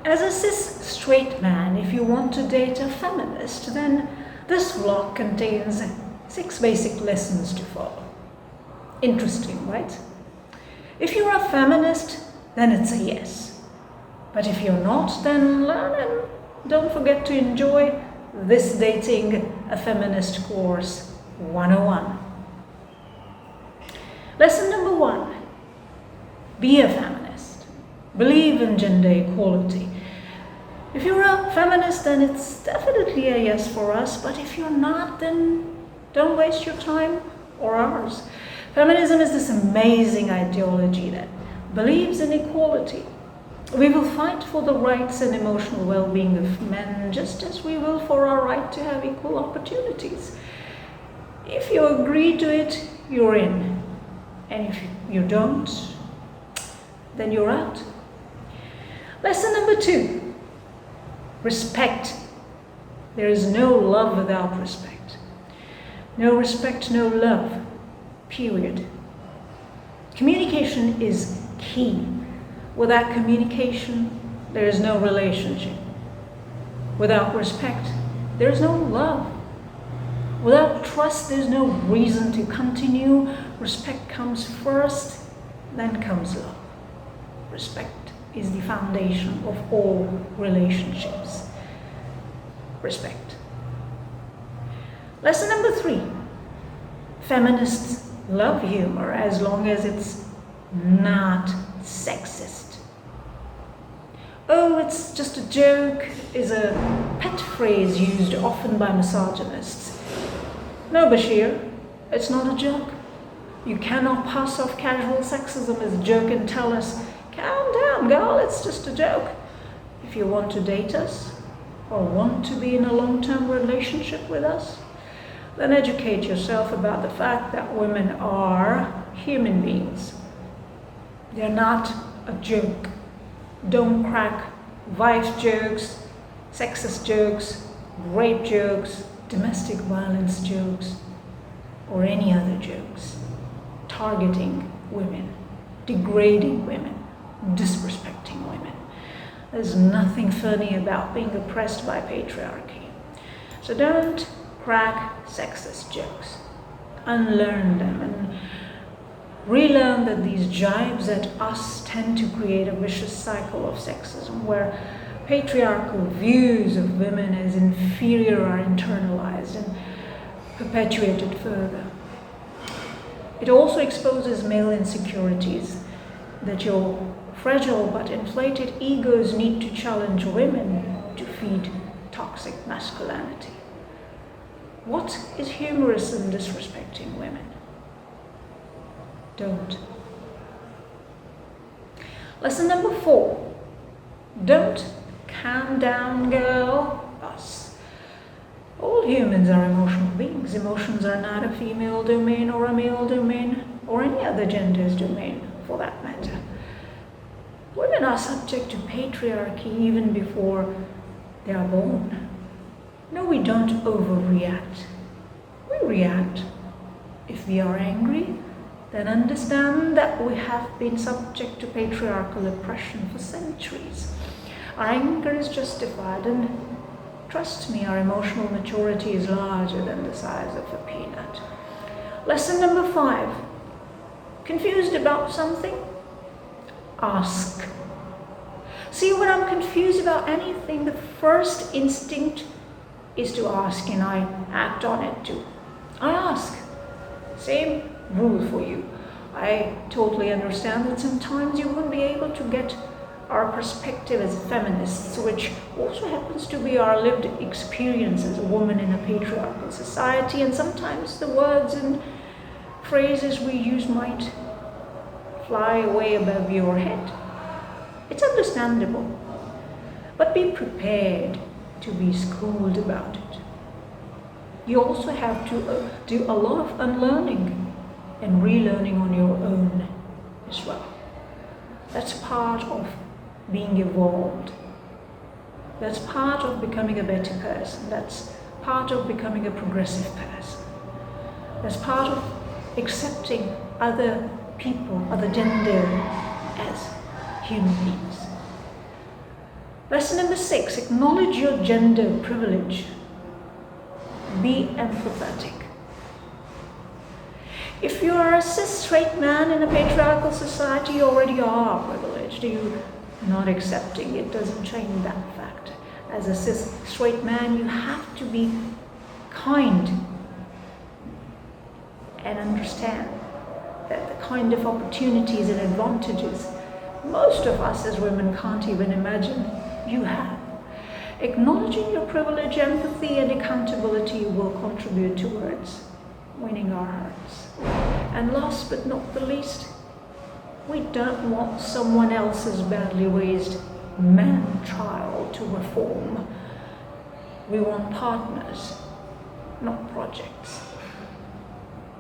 As a cis straight man, if you want to date a feminist, then this vlog contains 6 basic lessons to follow. Interesting, right? If you're a feminist, then it's a yes. But if you're not, then learn and don't forget to enjoy this Dating a Feminist Course 101. Lesson number 1. Be a feminist. Believe in gender equality. If you're a feminist, then it's definitely a yes for us, but if you're not, then don't waste your time or ours. Feminism is this amazing ideology that believes in equality. We will fight for the rights and emotional well-being of men just as we will for our right to have equal opportunities. If you agree to it, you're in. And if you don't, then you're out. Lesson number 2. Respect. There is no love without respect. No respect, no love. Period. Communication is key. Without communication, there is no relationship. Without respect, there is no love. Without trust, there's no reason to continue. Respect comes first, then comes love. Respect is the foundation of all relationships. Respect. Lesson number 3. Feminists love humor as long as it's not sexist. Oh, it's just a joke is a pet phrase used often by misogynists. No, Bashir, it's not a joke. You cannot pass off casual sexism as a joke and tell us, calm down, girl, it's just a joke. If you want to date us or want to be in a long-term relationship with us, then educate yourself about the fact that women are human beings. They're not a joke. Don't crack wife jokes, sexist jokes, rape jokes, domestic violence jokes, or any other jokes targeting women, degrading women, disrespecting women. There's nothing funny about being oppressed by patriarchy. So don't crack sexist jokes. Unlearn them and relearn that these jibes at us tend to create a vicious cycle of sexism where patriarchal views of women as inferior are internalized and perpetuated further. It also exposes male insecurities that your fragile but inflated egos need to challenge women to feed toxic masculinity. What is humorous in disrespecting women? Don't. Lesson number 4. Don't calm down, girl, us. All humans are emotional beings. Emotions are not a female domain or a male domain or any other gender's domain for that matter. Women are subject to patriarchy even before they are born. No, we don't overreact. We react. If we are angry, then understand that we have been subject to patriarchal oppression for centuries. Our anger is justified, and trust me, our emotional maturity is larger than the size of a peanut. Lesson number 5. Confused about something? Ask. See, when I'm confused about anything, the first instinct is to ask, and I act on it too. I ask. Same rule for you. I totally understand that sometimes you won't be able to get our perspective as feminists, which also happens to be our lived experience as a woman in a patriarchal society, and sometimes the words and phrases we use might fly way above your head. It's understandable, but be prepared to be schooled about it. You also have to do a lot of unlearning and relearning on your own as well. That's part of being evolved. That's part of becoming a better person. That's part of becoming a progressive person. That's part of accepting other people, other gender as human beings. Lesson number 6, acknowledge your gender privilege. Be empathetic. If you are a cis straight man in a patriarchal society, you already are privileged. You not accepting it doesn't change that fact. As a cis straight man, you have to be kind and understand that the kind of opportunities and advantages most of us as women can't even imagine you have. Acknowledging your privilege, empathy, and accountability will contribute towards winning our hearts. And last but not the least, we don't want someone else's badly raised man-child to reform. We want partners, not projects.